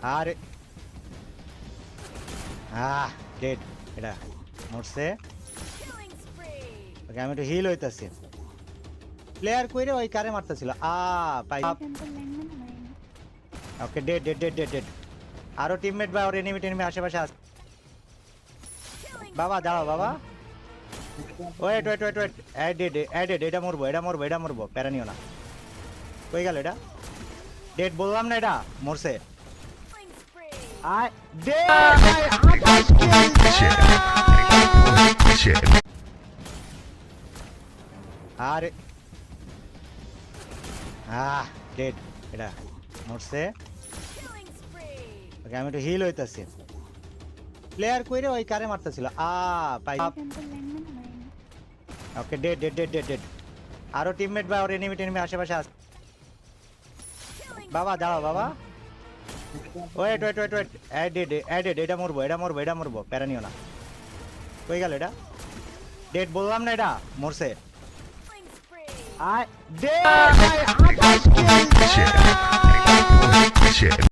আরে ডেড এটা মরছে। ওকে আমি একটু হিল হইতাছি। প্লেয়ার কইরে ওই কারে মারতেছিল পাই। ওকে dead dead dead dead dead. আরো টিমমেট বা ওর এনিমি টেনিমি আশেপাশে আছে। বাবা দাঁড়াও বাবা, ওয়েট ওয়েট ওয়েট ওয়েট। অ্যাডেড এটা মরবো এটা মরবো এটা মরবো, প্যারা নিও না। কই গেল এটা? ডেড বললাম না, এটা মরছে। আরে ডেড এটা মরছে। ওকে আমি একটু হিল হইতাছি। প্লেয়ার কইরে ওই কারে মারতেছিল পাই। ওকে dead dead dead dead dead. আরো টিমমেট বা ওর এনিমি টেনিমি আশেপাশে আছে। বাবা দাঁড়াও বাবা, ওয়েট ওয়েট ওয়েট ওয়েট। অ্যাডেড এটা মরবো এটা মরবো এটা মরবো, প্যারা নিও না। কই গেল এটা? ডেড বললাম না, এটা মরছে। ডেড